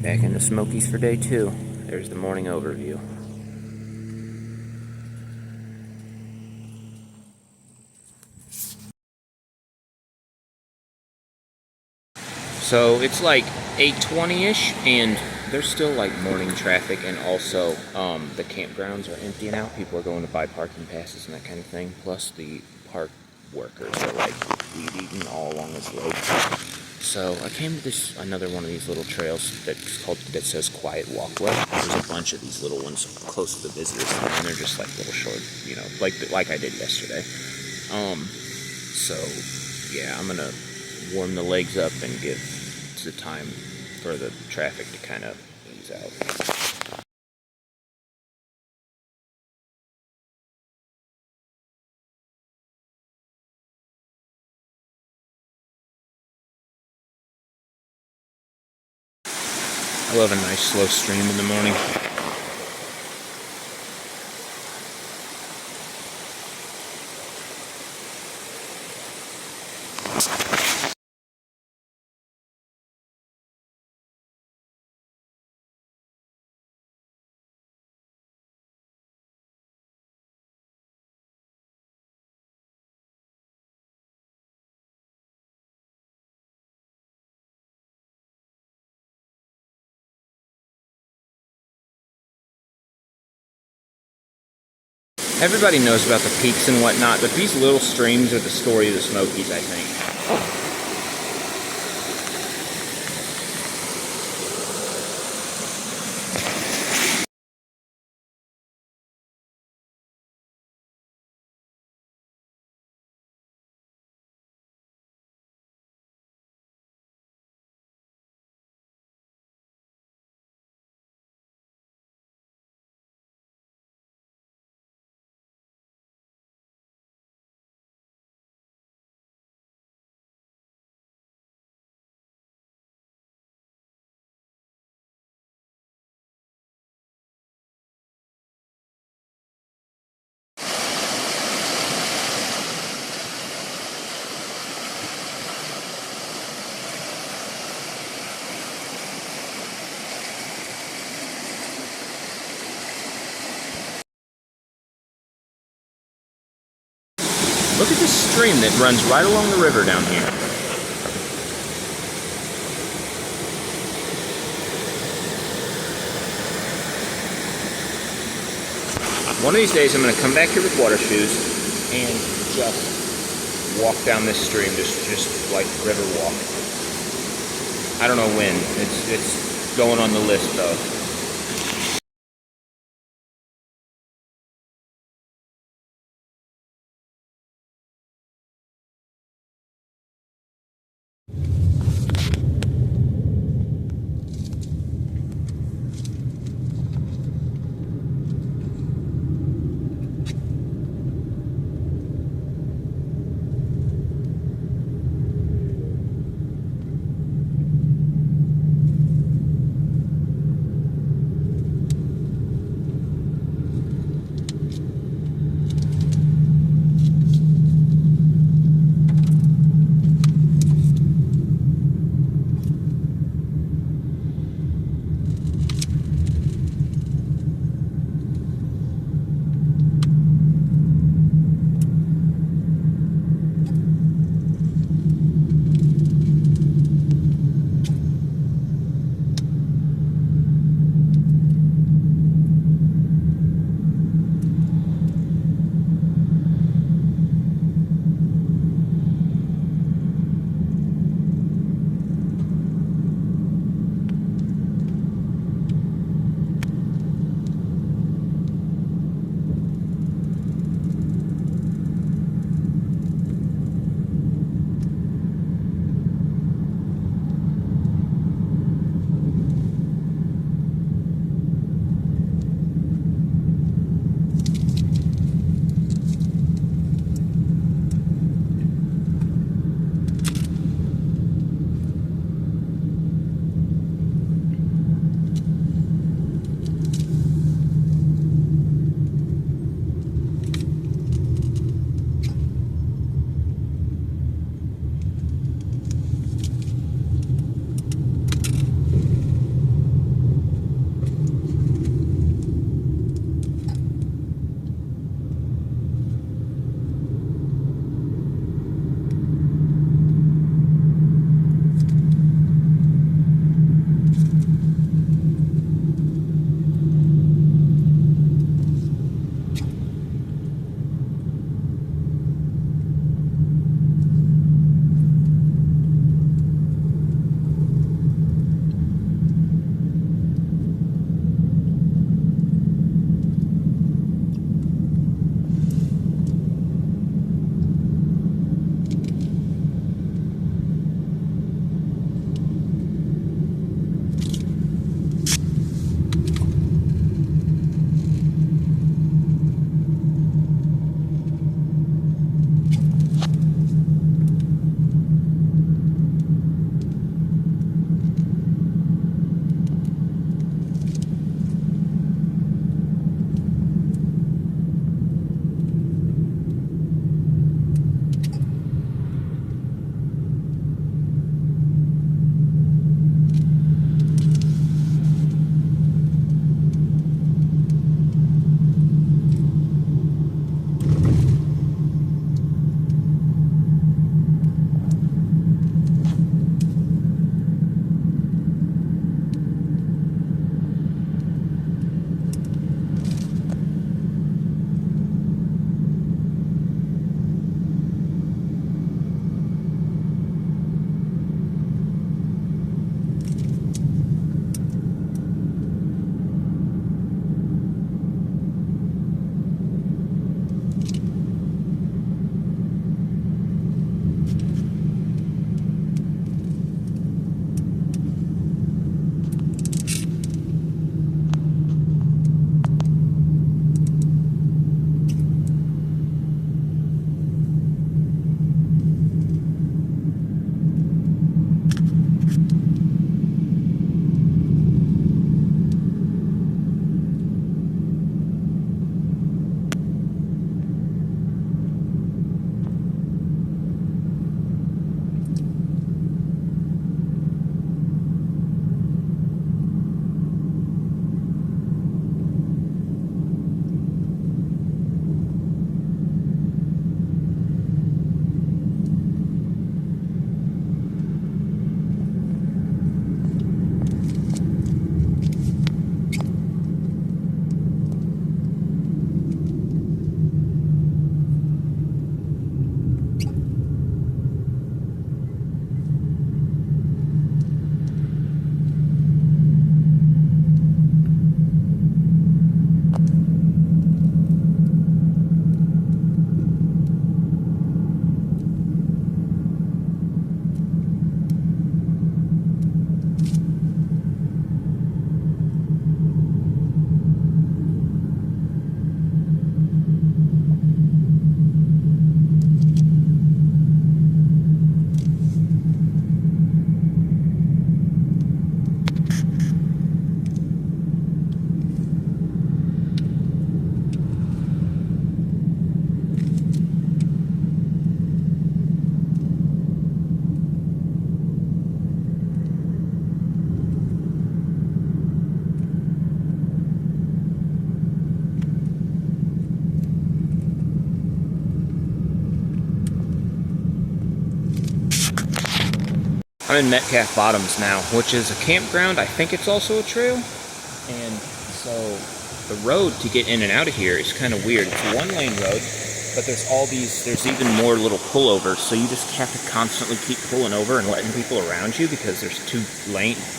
Back in the Smokies for day 2. There's the morning overview. So it's like 8:20-ish, and there's still like morning traffic, and also the campgrounds are emptying out. People are going to buy parking passes and that kind of thing. Plus the park workers are like weed eating all along this lake. So I came to another one of these little trails that says Quiet Walkway. There's a bunch of these little ones close to the visitors center, and they're just like little short, like I did yesterday. So yeah, I'm gonna warm the legs up and give the time for the traffic to kind of ease out. I love a nice slow stream in the morning. Everybody knows about the peaks and whatnot, but these little streams are the story of the Smokies, I think. Look at this stream that runs right along the river down here. One of these days I'm going to come back here with water shoes and just walk down this stream, just like river walk. I don't know when. It's going on the list though. I'm in Metcalf Bottoms now, which is a campground. I think it's also a trail. And so the road to get in and out of here is kind of weird. It's a one-lane road, but there's even more little pullovers, so you just have to constantly keep pulling over and letting people around you because there's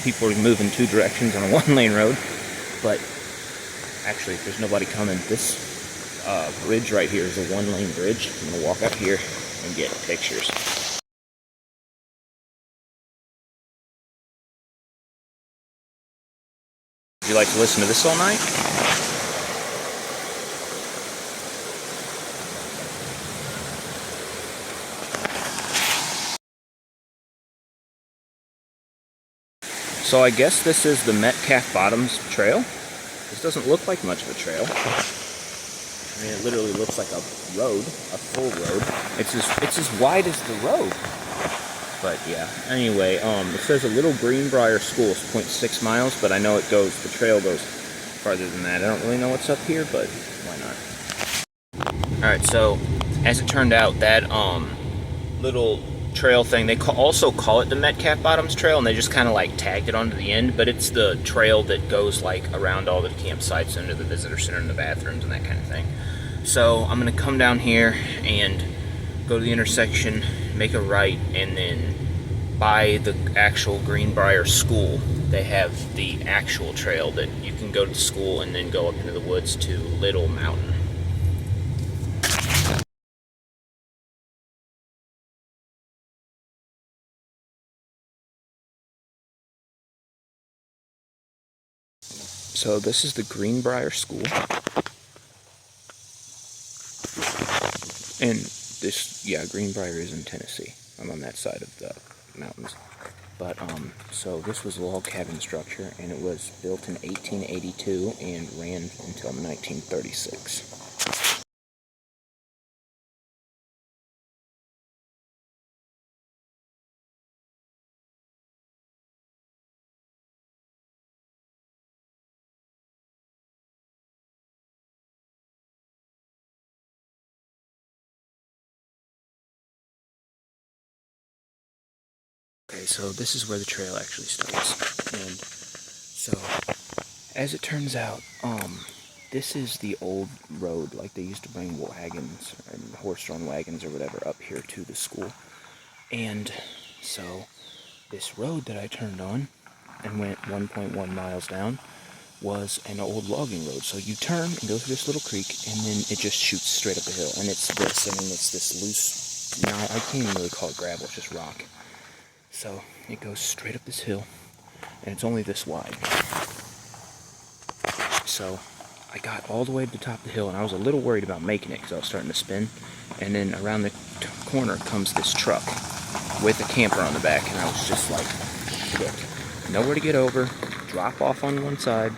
people are moving two directions on a one-lane road. But actually, if there's nobody coming, this bridge right here is a one-lane bridge. I'm going to walk up here and get pictures. Would you like to listen to this all night? So I guess this is the Metcalf Bottoms Trail. This doesn't look like much of a trail. I mean, it literally looks like a road, a full road. It's as wide as the road. But yeah, anyway, it says a little Greenbrier school is 0.6 miles, but I know the trail goes farther than that. I don't really know what's up here, but why not? Alright, so as it turned out, that little trail thing, they also call it the Metcalf Bottoms Trail, and they just kind of like tagged it onto the end, but it's the trail that goes like around all the campsites, into the visitor center and the bathrooms and that kind of thing. So I'm going to come down here and go to the intersection, make a right, and then by the actual Greenbrier school, they have the actual trail that you can go to school and then go up into the woods to Little Mountain. So this is the Greenbrier school. And Greenbrier is in Tennessee. I'm on that side of the mountains. But, so this was a log cabin structure, and it was built in 1882 and ran until 1936. Okay, so this is where the trail actually starts. And so, as it turns out, this is the old road. Like, they used to bring wagons and horse-drawn wagons or whatever up here to the school. And so this road that I turned on and went 1.1 miles down was an old logging road. So you turn and go through this little creek, and then it just shoots straight up a hill. And it's this loose, I can't even really call it gravel, it's just rock. So it goes straight up this hill, and it's only this wide. So I got all the way to the top of the hill, and I was a little worried about making it because I was starting to spin. And then around the corner comes this truck with a camper on the back, and I was just like, shit, nowhere to get over, drop off on one side.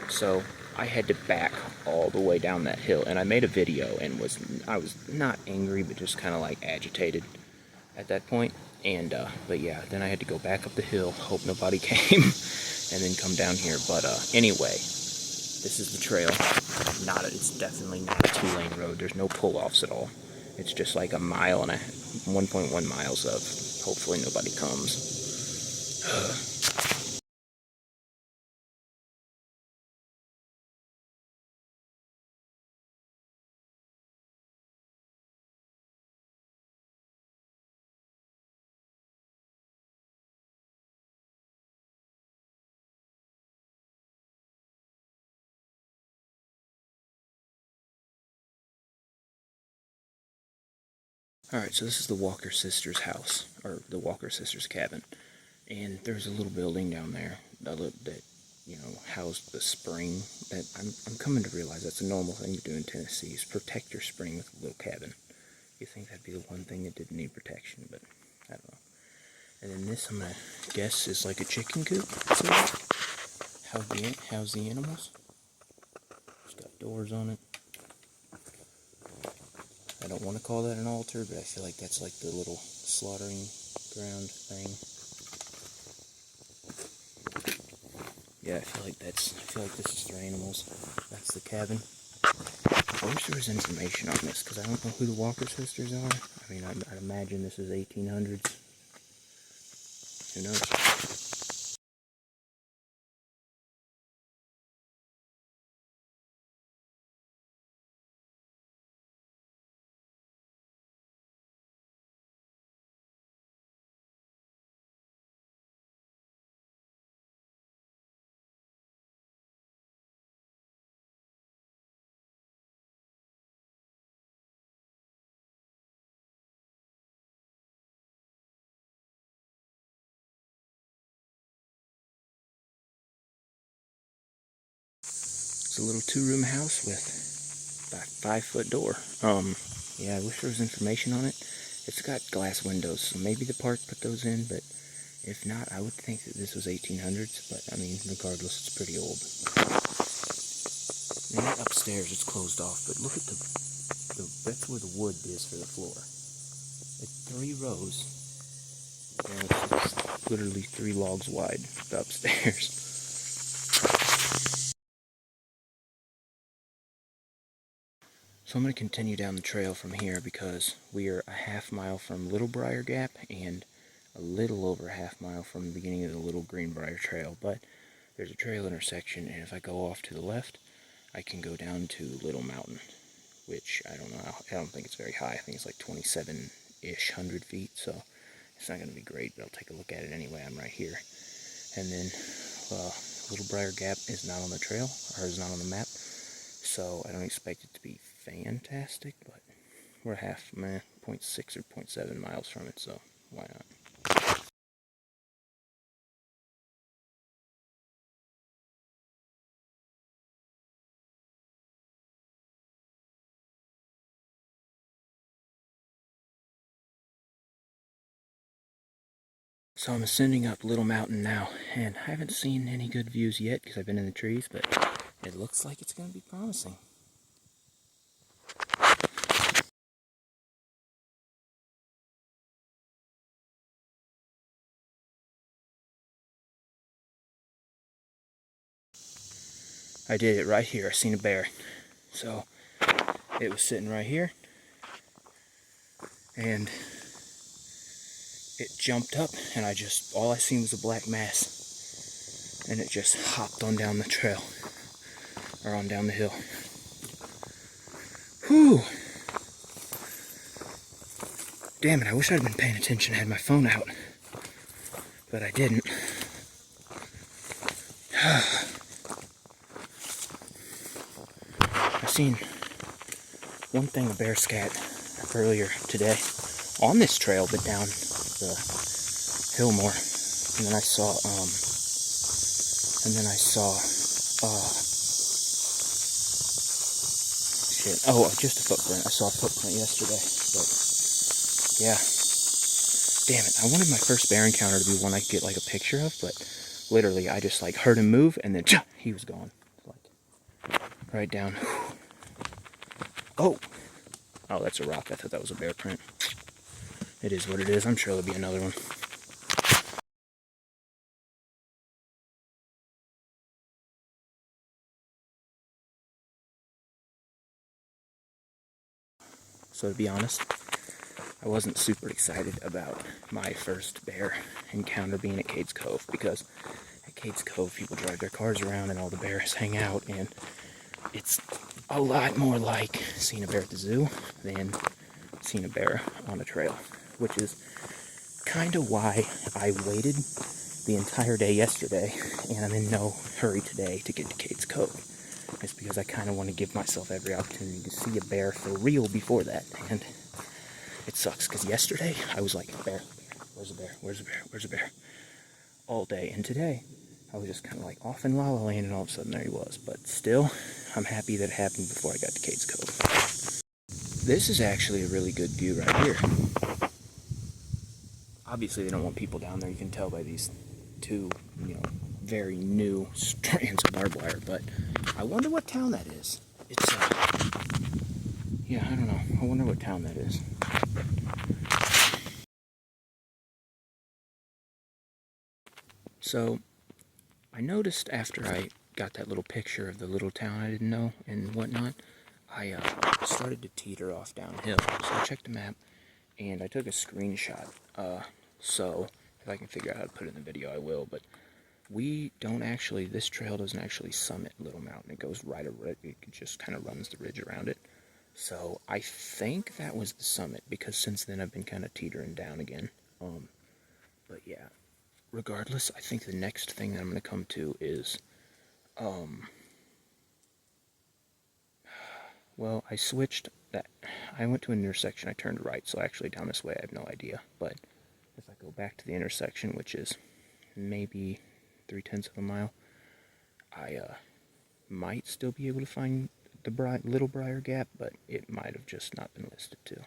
So I had to back all the way down that hill, and I made a video, and I was not angry, but just kind of like agitated at that point. And but yeah, then I had to go back up the hill, hope nobody came, and then come down here. But anyway, this is the trail. It's definitely not a 2-lane road. There's no pull-offs at all. It's just like 1.1 miles of hopefully nobody comes. Alright, so this is the Walker sisters' house, or the Walker sisters' cabin. And there's a little building down there that housed the spring. That I'm coming to realize that's a normal thing to do in Tennessee, is protect your spring with a little cabin. You think that'd be the one thing that didn't need protection, but I don't know. And then this, I'm going to guess, is like a chicken coop. So, house the animals. It's got doors on it. I don't want to call that an altar, but I feel like that's like the little slaughtering ground thing. Yeah, I feel like this is for animals. That's the cabin. I wish there was information on this, because I don't know who the Walker sisters are. I mean, I'd imagine this is 1800s. Who knows? It's a little 2-room house with about a 5-foot door. Yeah, I wish there was information on it. It's got glass windows, so maybe the park put those in, but if not, I would think that this was 1800s, but I mean, regardless, it's pretty old. And upstairs, it's closed off, but look at that's where the wood is for the floor. It's 3 rows, and it's literally 3 logs wide, the upstairs. So I'm going to continue down the trail from here because we are a half-mile from Little Briar Gap and a little over a half-mile from the beginning of the Little Greenbrier Trail. But there's a trail intersection, and if I go off to the left, I can go down to Little Mountain, which I don't know. I don't think it's very high. I think it's like 27-ish hundred feet, so it's not going to be great, but I'll take a look at it anyway. I'm right here. And then Little Briar Gap is not on the trail, or is not on the map, so I don't expect it to be fantastic, but we're 0.6 or 0.7 miles from it, so why not? So I'm ascending up Little Mountain now, and I haven't seen any good views yet because I've been in the trees, but it looks like it's going to be promising. I did it right here. I seen a bear. So it was sitting right here, and it jumped up, and all I seen was a black mass, and it just hopped on down the trail, or on down the hill. Whew! Damn it, I wish I'd been paying attention. I had my phone out, but I didn't. I seen one thing, a bear scat, earlier today on this trail, but down the hill more. And then I saw, just a footprint. I saw a footprint yesterday, but yeah. Damn it, I wanted my first bear encounter to be one I could get like a picture of, but literally I just like heard him move and then he was gone. Like right down. Oh, that's a rock. I thought that was a bear print. It is what it is. I'm sure there'll be another one. So to be honest, I wasn't super excited about my first bear encounter being at Cades Cove, because at Cades Cove people drive their cars around and all the bears hang out, and it's a lot more like seeing a bear at the zoo than seeing a bear on a trail, which is kind of why I waited the entire day yesterday, and I'm in no hurry today to get to Cades Cove. It's because I kind of want to give myself every opportunity to see a bear for real before that, and it sucks because yesterday I was like, bear, where's a bear, where's a bear, where's a bear, all day, and today I was just kind of like off in La La Land, and all of a sudden there he was. But still, I'm happy that it happened before I got to Cades Cove. This is actually a really good view right here. Obviously they don't want people down there, you can tell by these 2, very new strands of barbed wire, but I wonder what town that is. It's, yeah, I don't know. I wonder what town that is. So, I noticed after I got that little picture of the little town I didn't know and whatnot, I started to teeter off downhill. So I checked the map, and I took a screenshot. So If I can figure out how to put it in the video, I will. But this trail doesn't actually summit Little Mountain. It goes it just kind of runs the ridge around it. So I think that was the summit, because since then I've been kind of teetering down again. But yeah, regardless, I think the next thing that I'm going to come to is, well, I switched that. I went to an intersection, I turned right, so actually down this way I have no idea. But if I go back to the intersection, which is maybe 3/10 of a mile, I might still be able to find the Little Brier Gap, but it might have just not been listed too.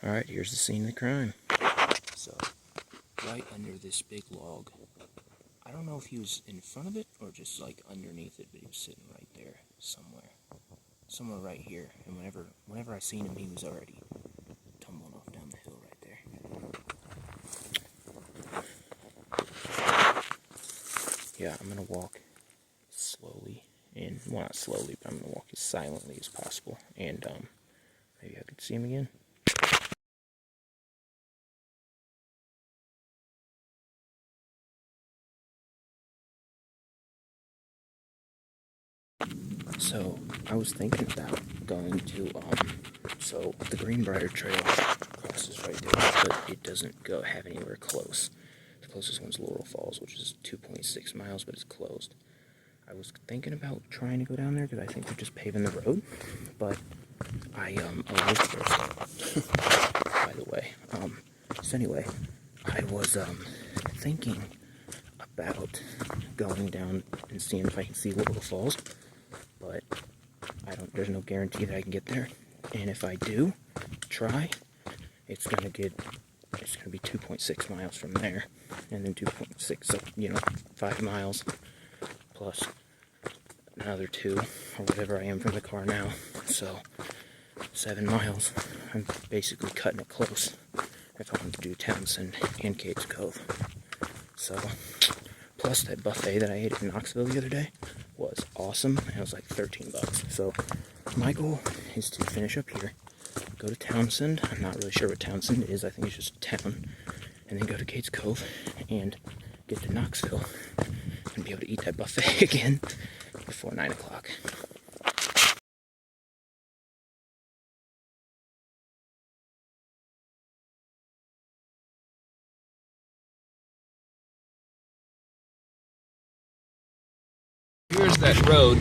Alright, here's the scene of the crime. So, right under this big log. I don't know if he was in front of it or just like underneath it, but he was sitting right there somewhere. Somewhere right here. And whenever I seen him, he was already tumbling off down the hill right there. Yeah, I'm gonna walk slowly, and well, not slowly, but I'm gonna walk as silently as possible, and maybe I could see him again. So I was thinking about going to so the Greenbrier Trail crosses right there, but it doesn't have anywhere close. The closest one's Laurel Falls, which is 2.6 miles, but it's closed. I was thinking about trying to go down there because I think they're just paving the road, but I live there, by the way. So anyway, I was thinking about going down and seeing if I can see Laurel Falls, but there's no guarantee that I can get there. And if I do try, it's gonna be 2.6 miles from there, and then 2.6, so 5 miles plus another 2 or whatever I am from the car now. So 7 miles. I'm basically cutting it close if I want to do Townsend and Cades Cove. So plus that buffet that I ate in Knoxville the other day was awesome. It was like $13. So my goal is to finish up here, go to Townsend. I'm not really sure what Townsend is. I think it's just a town. And then go to Cades Cove and get to Knoxville and be able to eat that buffet again before 9 o'clock. Here's that road.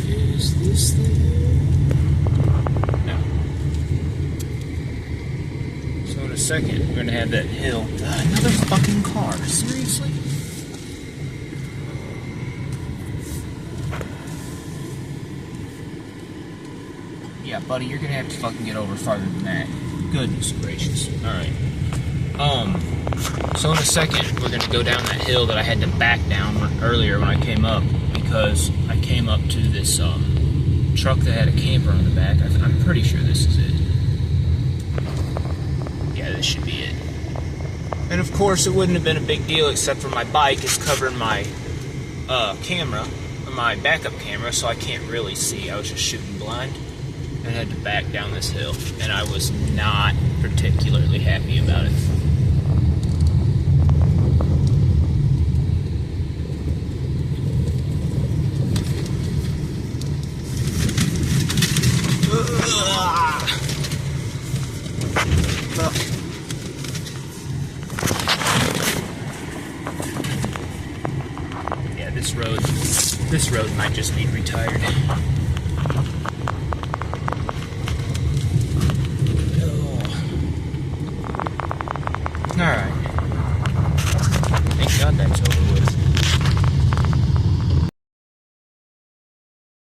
Is this the hill? No. So in a second, we're going to have that hill. Another fucking car. Seriously? Yeah, buddy, you're gonna have to fucking get over farther than that. Goodness gracious. Alright. So in a second, we're gonna go down that hill that I had to back down earlier when I came up, because I came up to this truck that had a camper on the back. I'm pretty sure this is it. Yeah, this should be it. And of course, it wouldn't have been a big deal except for my bike is covering my camera, my backup camera, so I can't really see. I was just shooting blind. And I had to back down this hill, and I was not particularly happy about it. Yeah, this road might just need retired.